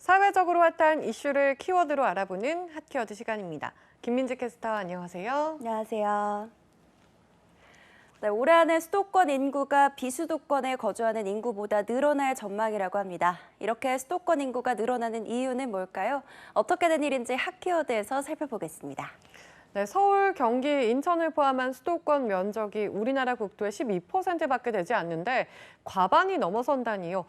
사회적으로 핫한 이슈를 키워드로 알아보는 핫키워드 시간입니다. 김민지 캐스터 안녕하세요. 안녕하세요. 네, 올해 안에 수도권 인구가 비수도권에 거주하는 인구보다 늘어날 전망이라고 합니다. 이렇게 수도권 인구가 늘어나는 이유는 뭘까요? 어떻게 된 일인지 핫키워드에서 살펴보겠습니다. 네, 서울, 경기, 인천을 포함한 수도권 면적이 우리나라 국토의 12%밖에 되지 않는데 과반이 넘어선다니요.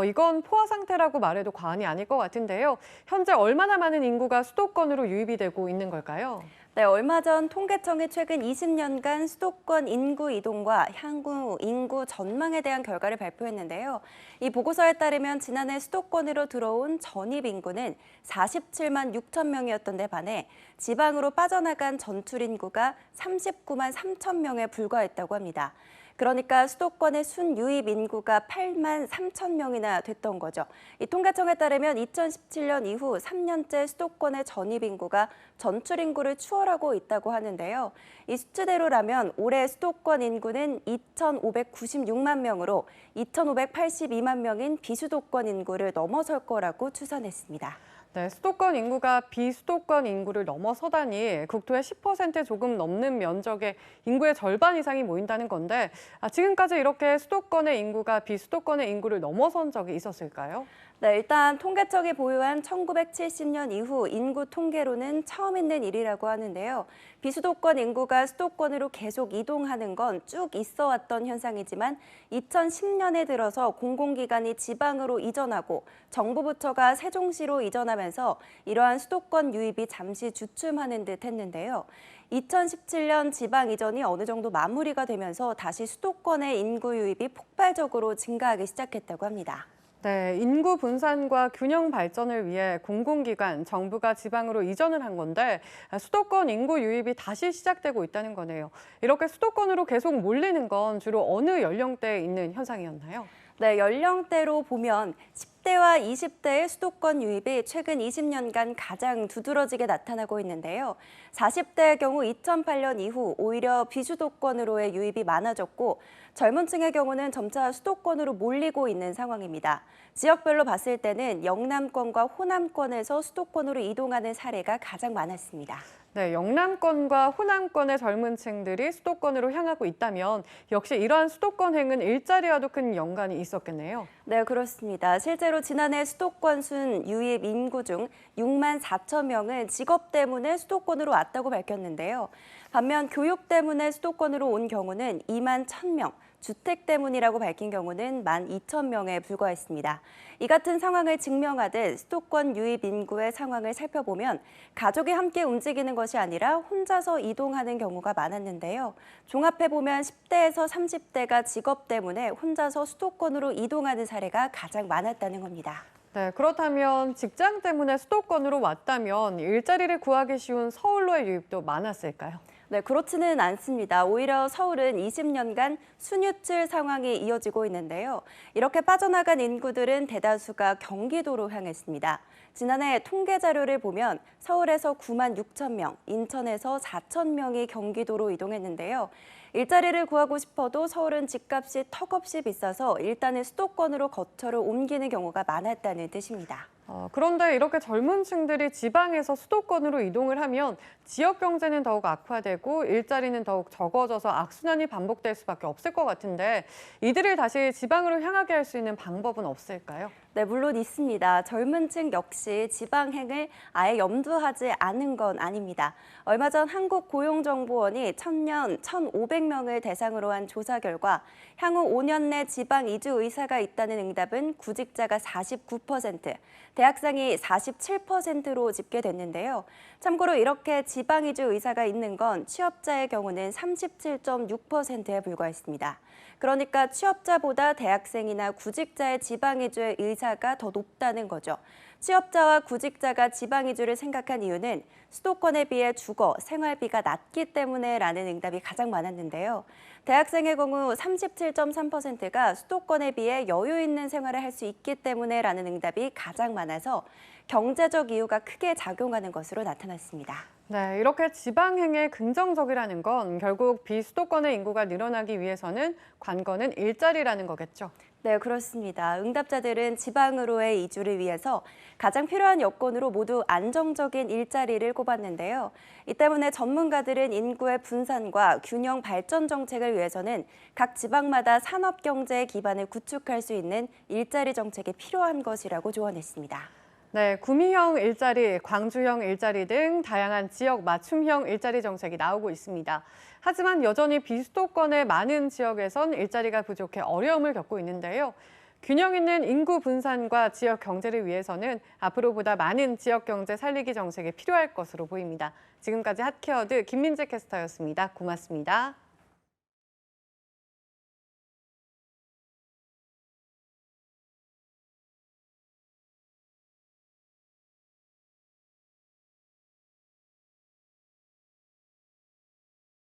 이건 포화 상태라고 말해도 과언이 아닐 것 같은데요. 현재 얼마나 많은 인구가 수도권으로 유입이 되고 있는 걸까요? 네, 얼마 전 통계청이 최근 20년간 수도권 인구 이동과 향후 인구 전망에 대한 결과를 발표했는데요. 이 보고서에 따르면 지난해 수도권으로 들어온 전입 인구는 47만 6천 명이었던 데 반해 지방으로 빠져나간 전출 인구가 39만 3천 명에 불과했다고 합니다. 그러니까 수도권의 순유입 인구가 8만 3천 명이나 됐던 거죠. 이 통계청에 따르면 2017년 이후 3년째 수도권의 전입 인구가 전출 인구를 추월하고 있다고 하는데요. 이 수치대로라면 올해 수도권 인구는 2,596만 명으로 2,582만 명인 비수도권 인구를 넘어설 거라고 추산했습니다. 네, 수도권 인구가 비수도권 인구를 넘어서다니 국토의 10% 조금 넘는 면적의 인구의 절반 이상이 모인다는 건데 지금까지 이렇게 수도권의 인구가 비수도권의 인구를 넘어선 적이 있었을까요? 네, 일단 통계청이 보유한 1970년 이후 인구 통계로는 처음 있는 일이라고 하는데요. 비수도권 인구가 수도권으로 계속 이동하는 건 쭉 있어 왔던 현상이지만 2010년에 들어서 공공기관이 지방으로 이전하고 정부 부처가 세종시로 이전하면서 이러한 수도권 유입이 잠시 주춤하는 듯 했는데요. 2017년 지방 이전이 어느 정도 마무리가 되면서 다시 수도권의 인구 유입이 폭발적으로 증가하기 시작했다고 합니다. 네, 인구 분산과 균형 발전을 위해 공공기관, 정부가 지방으로 이전을 한 건데 수도권 인구 유입이 다시 시작되고 있다는 거네요. 이렇게 수도권으로 계속 몰리는 건 주로 어느 연령대에 있는 현상이었나요? 네, 연령대로 보면 10대와 20대의 수도권 유입이 최근 20년간 가장 두드러지게 나타나고 있는데요. 40대의 경우 2008년 이후 오히려 비수도권으로의 유입이 많아졌고 젊은 층의 경우는 점차 수도권으로 몰리고 있는 상황입니다. 지역별로 봤을 때는 영남권과 호남권에서 수도권으로 이동하는 사례가 가장 많았습니다. 네, 영남권과 호남권의 젊은 층들이 수도권으로 향하고 있다면 역시 이러한 수도권행은 일자리와도 큰 연관이 있었겠네요. 네, 그렇습니다. 실제로 지난해 수도권 순 유입 인구 중 6만 4천 명은 직업 때문에 수도권으로 왔다고 밝혔는데요. 반면 교육 때문에 수도권으로 온 경우는 2만 1,000명, 주택 때문이라고 밝힌 경우는 1만 2천 명에 불과했습니다. 이 같은 상황을 증명하듯 수도권 유입 인구의 상황을 살펴보면 가족이 함께 움직이는 것이 아니라 혼자서 이동하는 경우가 많았는데요. 종합해보면 10대에서 30대가 직업 때문에 혼자서 수도권으로 이동하는 사례가 가장 많았다는 겁니다. 네, 그렇다면 직장 때문에 수도권으로 왔다면 일자리를 구하기 쉬운 서울로의 유입도 많았을까요? 네, 그렇지는 않습니다. 오히려 서울은 20년간 순유출 상황이 이어지고 있는데요. 이렇게 빠져나간 인구들은 대다수가 경기도로 향했습니다. 지난해 통계 자료를 보면 서울에서 9만 6천 명, 인천에서 4천 명이 경기도로 이동했는데요. 일자리를 구하고 싶어도 서울은 집값이 턱없이 비싸서 일단은 수도권으로 거처를 옮기는 경우가 많았다는 뜻입니다. 그런데 이렇게 젊은 층들이 지방에서 수도권으로 이동을 하면 지역 경제는 더욱 악화되고 일자리는 더욱 적어져서 악순환이 반복될 수밖에 없을 것 같은데 이들을 다시 지방으로 향하게 할 수 있는 방법은 없을까요? 네, 물론 있습니다. 젊은 층 역시 지방행을 아예 염두하지 않은 건 아닙니다. 얼마 전 한국고용정보원이 청년 1,500명을 대상으로 한 조사 결과 향후 5년 내 지방 이주 의사가 있다는 응답은 구직자가 49%, 대학생이 47%로 집계됐는데요. 참고로 이렇게 지방 이주 의사가 있는 건 취업자의 경우는 37.6%에 불과했습니다. 그러니까 취업자보다 대학생이나 구직자의 지방 이주의 의사가 더 높다는 거죠. 취업자와 구직자가 지방 이주를 생각한 이유는 수도권에 비해 주거, 생활비가 낮기 때문에라는 응답이 가장 많았는데요. 대학생의 경우 37.3%가 수도권에 비해 여유 있는 생활을 할 수 있기 때문에라는 응답이 가장 많아서 경제적 이유가 크게 작용하는 것으로 나타났습니다. 네, 이렇게 지방행에 긍정적이라는 건 결국 비수도권의 인구가 늘어나기 위해서는 관건은 일자리라는 거겠죠. 네, 그렇습니다. 응답자들은 지방으로의 이주를 위해서 가장 필요한 여건으로 모두 안정적인 일자리를 꼽았는데요. 이 때문에 전문가들은 인구의 분산과 균형 발전 정책을 위해서는 각 지방마다 산업 경제의 기반을 구축할 수 있는 일자리 정책이 필요한 것이라고 조언했습니다. 네, 구미형 일자리, 광주형 일자리 등 다양한 지역 맞춤형 일자리 정책이 나오고 있습니다. 하지만 여전히 비수도권의 많은 지역에선 일자리가 부족해 어려움을 겪고 있는데요. 균형 있는 인구 분산과 지역 경제를 위해서는 앞으로 보다 많은 지역 경제 살리기 정책이 필요할 것으로 보입니다. 지금까지 핫케어드 김민재 캐스터였습니다. 고맙습니다.